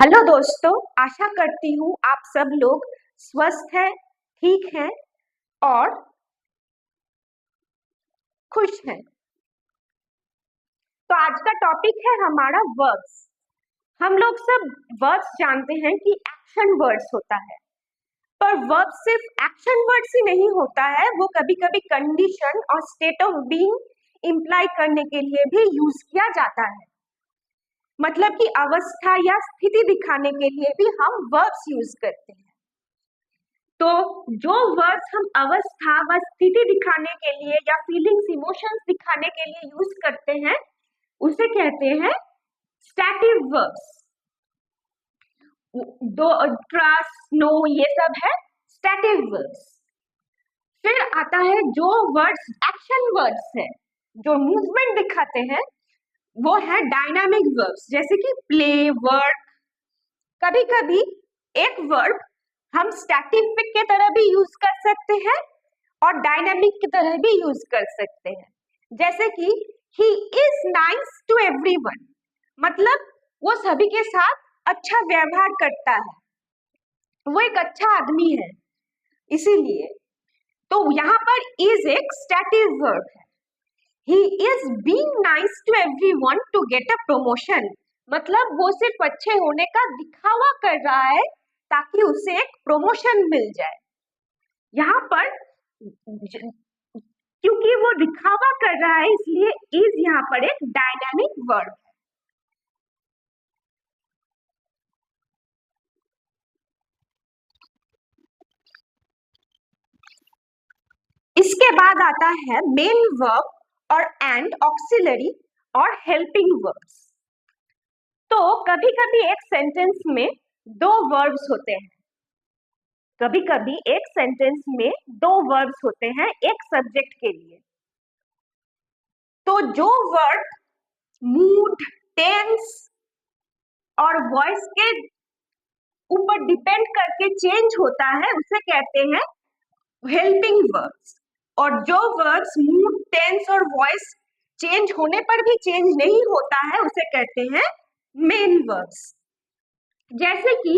Hello दोस्तों, आशा करती हूँ आप सब लोग स्वस्थ हैं, ठीक हैं और खुश हैं। तो आज का टॉपिक है हमारा वर्ब्स। हम लोग सब वर्ब्स जानते हैं कि एक्शन वर्ड्स होता है, पर वर्ब सिर्फ एक्शन वर्ड्स ही नहीं होता है, वो कभी-कभी कंडीशन और स्टेट ऑफ बीइंग इम्प्लाई करने के लिए भी यूज किया जाता है। मतलब कि अवस्था या स्थिति दिखाने के लिए भी हम वर्ब्स यूज करते हैं। तो जो वर्ड्स हम अवस्था व स्थिति दिखाने के लिए या फीलिंग्स इमोशंस दिखाने के लिए यूज करते हैं उसे कहते हैं स्टैटिव वर्ब्स। दो ट्रस्ट, नो, ये सब है स्टैटिव वर्ब्स। फिर आता है जो वर्ड्स एक्शन वर्ड्स है, जो मूवमेंट दिखाते हैं, वो है डायनामिक वर्ब्स, जैसे कि प्ले, वर्क। कभी कभी एक वर्ब हम स्टैटिक की तरह भी यूज कर सकते हैं और डायनामिक की तरह भी यूज कर सकते हैं। जैसे कि he is nice to everyone, मतलब वो सभी के साथ अच्छा व्यवहार करता है, वो एक अच्छा आदमी है। इसीलिए तो यहाँ पर इज एक स्टैटिक वर्ब है। He is being nice to everyone to get a promotion, मतलब वो सिर्फ अच्छे होने का दिखावा कर रहा है ताकि उसे एक प्रमोशन मिल जाए। यहाँ पर क्योंकि वो दिखावा कर रहा है, इसलिए इज यहाँ पर एक डायनामिक वर्ब है। इसके बाद आता है मेन वर्ब और एंड ऑक्सिलरी और हेल्पिंग वर्ब्स। तो कभी कभी एक सेंटेंस में दो वर्ब्स होते हैं, कभी कभी एक सेंटेंस में दो वर्ब्स होते हैं एक सब्जेक्ट के लिए। तो जो वर्ब मूड, टेंस और वॉइस के ऊपर डिपेंड करके चेंज होता है उसे कहते हैं हेल्पिंग वर्ब्स। और जो वर्ब्स मूड, टेंस और वॉइस चेंज होने पर भी चेंज नहीं होता है उसे कहते हैं मेन वर्ब्स। जैसे कि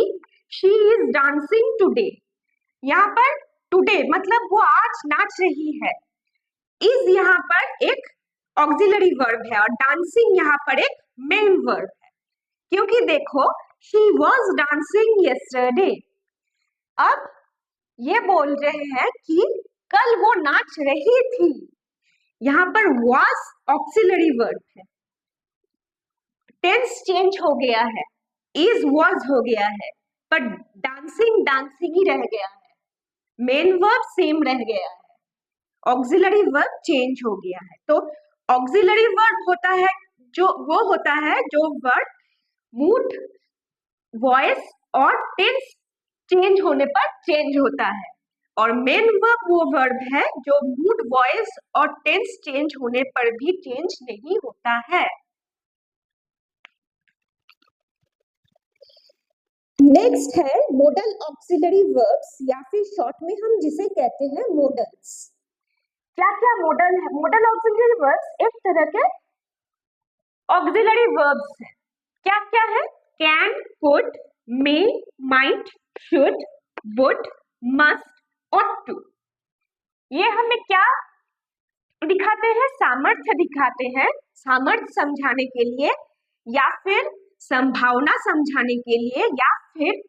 शी इज डांसिंग टुडे, यहाँ पर टुडे मतलब वो आज नाच रही है। इज यहाँ पर एक ऑक्सिलरी वर्ब है और डांसिंग यहाँ पर एक मेन वर्ब है, क्योंकि देखो शी वॉज डांसिंग यस्टरडे। अब ये बोल रहे हैं कि कल वो नाच रही थी, यहाँ पर was ऑक्सिलरी वर्ब है। टेंस चेंज हो गया है, is was हो गया है, पर डांसिंग डांसिंग ही रह गया है, मेन वर्ब सेम रह गया है, ऑक्सिलरी वर्ब चेंज हो गया है। तो ऑक्सिलरी वर्ब होता है जो वो होता है जो वर्ब मूड, वॉइस और टेंस चेंज होने पर चेंज होता है, और मेन वर्ब वो वर्ब है जो मूड, वॉइस और टेंस चेंज होने पर भी चेंज नहीं होता है। नेक्स्ट है मोडल ऑक्सिलरी वर्ब्स, या फिर शॉर्ट में हम जिसे कहते हैं मोडल्स। क्या क्या मोडल है? मोडल ऑक्सिलरी वर्ब्स एक तरह के ऑक्सिलरी वर्ब्स है। क्या क्या है? Can, could, may, might, should, would, must और टू। ये हमें क्या दिखाते हैं? सामर्थ्य दिखाते हैं, सामर्थ्य समझाने के लिए या फिर संभावना समझाने के लिए या फिर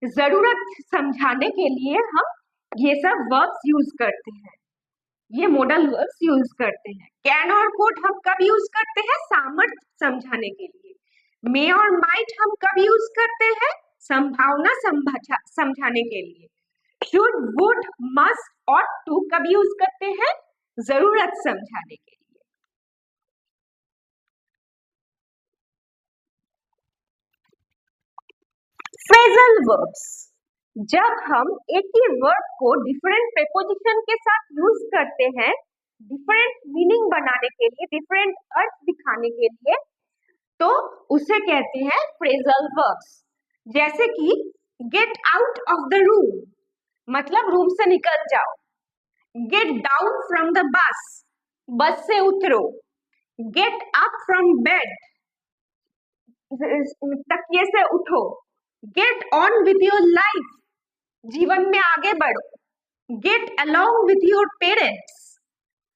जरूरत समझाने के लिए हम ये सब वर्ब्स यूज करते हैं, ये मॉडल वर्ब्स यूज करते हैं। कैन और कुड हम कब यूज करते हैं? सामर्थ्य समझाने के लिए। मे और माइट हम कब यूज करते हैं? संभावना समझाने के लिए। शुड, वुड, मस्ट और टू कब यूज करते हैं? जरूरत समझाने के लिए। फ्रेजल वर्ब्स, जब हम एक ही वर्ब को डिफरेंट प्रीपोजिशन के साथ यूज करते हैं डिफरेंट मीनिंग बनाने के लिए, डिफरेंट अर्थ दिखाने के लिए, तो उसे कहते हैं फ्रेजल वर्ब्स। जैसे कि get out of the room, मतलब रूम से निकल जाओ। Get down from the bus, बस से उतरो। गेट अप फ्रॉम बेड, तकिए से उठो, get on with your life, जीवन में आगे बढ़ो, get along with your parents,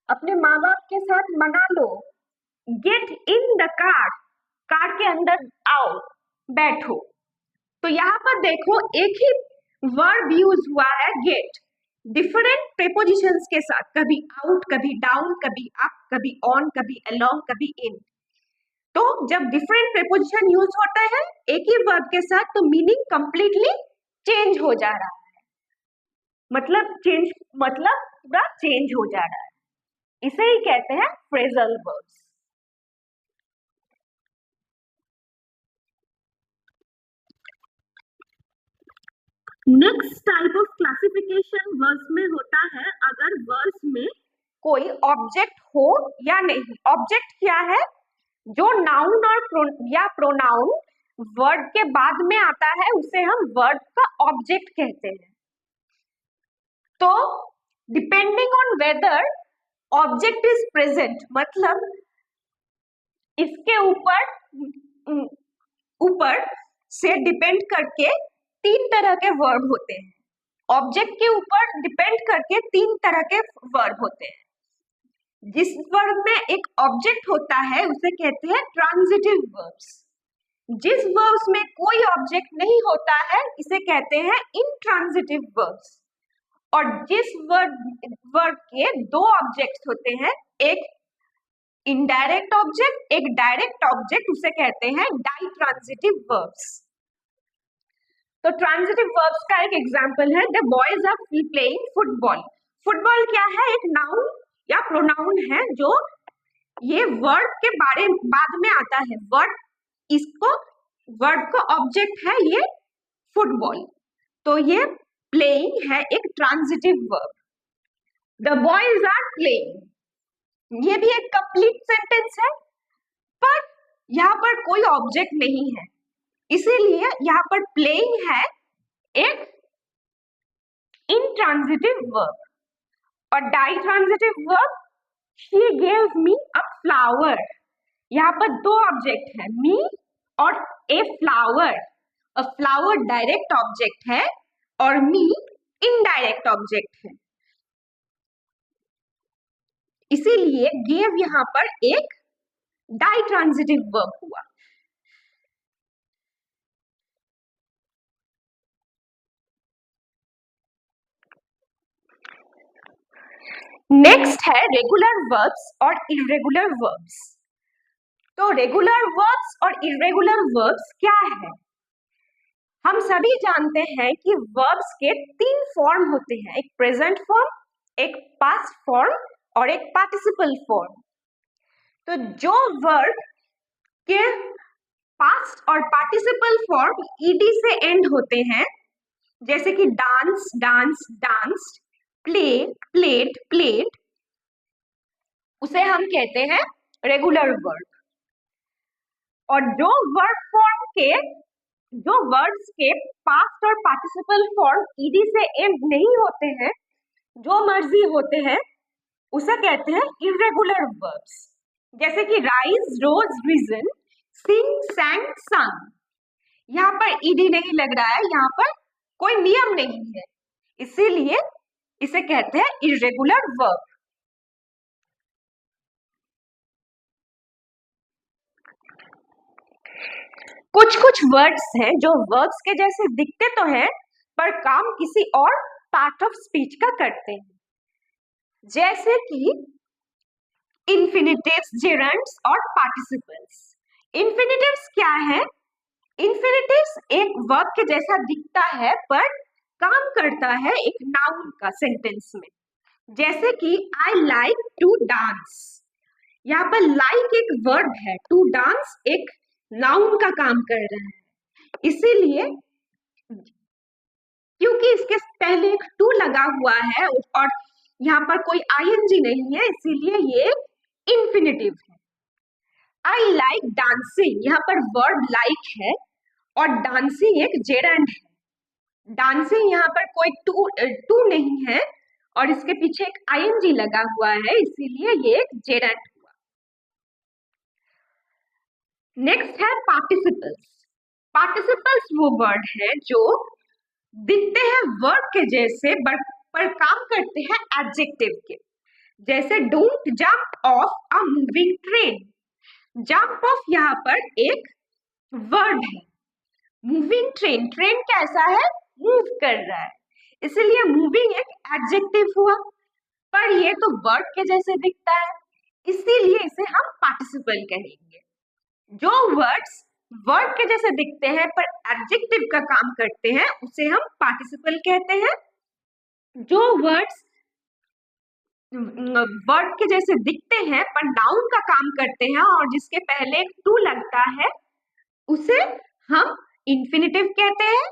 अपने माँ बाप के साथ मना लो, get in the car, car के अंदर आओ, बैठो। तो यहाँ पर देखो एक ही वर्ब यूज हुआ है गेट, डिफरेंट प्रेपोजिशंस के साथ, कभी आउट, कभी डाउन, कभी अप, कभी ऑन, कभी अलोंग, कभी इन। तो जब डिफरेंट प्रेपोजिशन यूज होता है एक ही वर्ब के साथ तो मीनिंग कंप्लीटली चेंज हो जा रहा है, मतलब पूरा चेंज हो जा रहा है। इसे ही कहते हैं phrasal verbs. Next type of classification verbs में होता है अगर वर्ब्स में कोई ऑब्जेक्ट हो या नहीं। ऑब्जेक्ट क्या है? जो नाउन और या प्रोनाउन वर्ड के बाद में आता है उसे हम वर्ड का ऑब्जेक्ट कहते हैं। तो depending on whether object is present, मतलब इसके ऊपर से डिपेंड करके तीन तरह के वर्ब होते हैं। ऑब्जेक्ट के ऊपर डिपेंड करके तीन तरह के वर्ब होते हैं। जिस वर्ब में एक ऑब्जेक्ट होता है उसे कहते हैं ट्रांजिटिव वर्ब्स। जिस वर्ब्स में कोई ऑब्जेक्ट नहीं होता है इसे कहते हैं इंट्रांजिटिव वर्ब्स। और जिस वर्ब के दो ऑब्जेक्ट्स होते हैं, एक इनडायरेक्ट ऑब्जेक्ट, एक डायरेक्ट ऑब्जेक्ट, उसे कहते हैं डाइट्रांजिटिव वर्ब्स। तो ट्रांजिटिव वर्ब्स का एक एग्जांपल है, the boys are playing football. Football क्या है? एक नाउन या प्रोनाउन है जो ये वर्ड के बाद में आता है। वर्ड का ऑब्जेक्ट है ये फुटबॉल, तो ये प्लेइंग है एक transitive verb. The boys are playing, ये भी एक कंप्लीट सेंटेंस है पर यहाँ पर कोई ऑब्जेक्ट नहीं है, इसीलिए यहाँ पर प्लेइंग है एक इंट्रांजिटिव वर्ब। और ditransitive verb, she gave me a flower, यहाँ पर दो ऑब्जेक्ट है, मी और a flower. A flower direct object है और मी इनडायरेक्ट ऑब्जेक्ट है, इसीलिए गेव यहाँ पर एक डाइट्रांजिटिव वर्ब हुआ। नेक्स्ट है रेगुलर वर्ब्स और इरेगुलर वर्ब्स। तो रेगुलर वर्ब्स और इरेगुलर वर्ब्स क्या है? हम सभी जानते हैं कि वर्ब्स के तीन फॉर्म होते हैं, एक प्रेजेंट फॉर्म, एक पास्ट फॉर्म और एक पार्टिसिपल फॉर्म। तो जो वर्ब के पास्ट और पार्टिसिपल फॉर्म ईडी से एंड होते हैं, जैसे कि dance, dance, danced, play, played, played, उसे हम कहते हैं रेगुलर वर्ब। और जो वर्ड्स के पास्ट और पार्टिसिपल फॉर्म ईडी से एंड नहीं होते हैं, जो मर्जी होते हैं, उसे कहते हैं इरेगुलर वर्ब्स। जैसे कि राइज, रोज, रिजन, सिंग, सैंग, संग। यहाँ पर ईडी नहीं लग रहा है, यहाँ पर कोई नियम नहीं है, इसीलिए इसे कहते हैं इरेगुलर वर्ब। कुछ वर्ड्स हैं जो वर्ब्स के जैसे दिखते तो हैं पर काम किसी और पार्ट ऑफ स्पीच का करते हैं, जैसे कि इन्फिनिटिव्स, जेरंड्स और पार्टिसिपल्स। इन्फिनिटिव्स क्या है? इन्फिनिटिव्स एक वर्ब के जैसा दिखता है पर काम करता है एक नाउन का सेंटेंस में, जैसे कि आई लाइक टू डांस। यहाँ पर लाइक एक वर्ब है, टू डांस एक नाउन का काम कर रहा है, इसीलिए क्योंकि इसके पहले एक टू लगा हुआ है और यहाँ पर कोई आईएनजी नहीं है, इसीलिए ये इंफिनिटिव है। आई लाइक डांसिंग, यहाँ पर वर्ब लाइक है और डांसिंग एक जेरंड है। डांसिंग यहाँ पर कोई टू नहीं है और इसके पीछे एक आईएनजी लगा हुआ है, इसीलिए ये एक जेरंड हुआ। नेक्स्ट है पार्टिसिपल्स। पार्टिसिपल्स वो वर्ड है जो दिखते हैं वर्ब के जैसे बट पर काम करते हैं एडजेक्टिव के। जैसे don't jump of a moving train. Jump of यहाँ पर एक वर्ड है। मूविंग ट्रेन, ट्रेन कैसा है, मूव कर रहा है, इसलिए मूविंग एक एडजेक्टिव हुआ, पर ये तो वर्ड के जैसे दिखता है, इसीलिए इसे हम पार्टिसिपल कहेंगे। जो वर्ड्स वर्ड के जैसे दिखते हैं पर एडजेक्टिव का काम करते हैं उसे हम पार्टिसिपल कहते हैं। जो वर्ड्स वर्ड के जैसे दिखते हैं पर नाउन का काम करते हैं और जिसके पहले एक टू लगता है उसे हम इंफिनिटिव कहते हैं।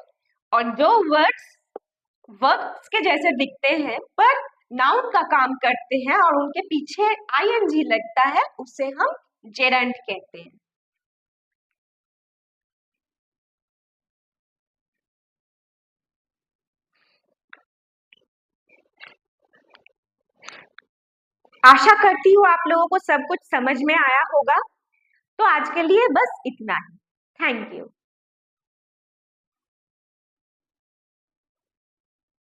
और जो वर्ड्स वर्ब्स के जैसे दिखते हैं पर नाउन का काम करते हैं और उनके पीछे आईएनजी लगता है उसे हम जेरंड कहते हैं। आशा करती हूँ आप लोगों को सब कुछ समझ में आया होगा। तो आज के लिए बस इतना ही। Thank you.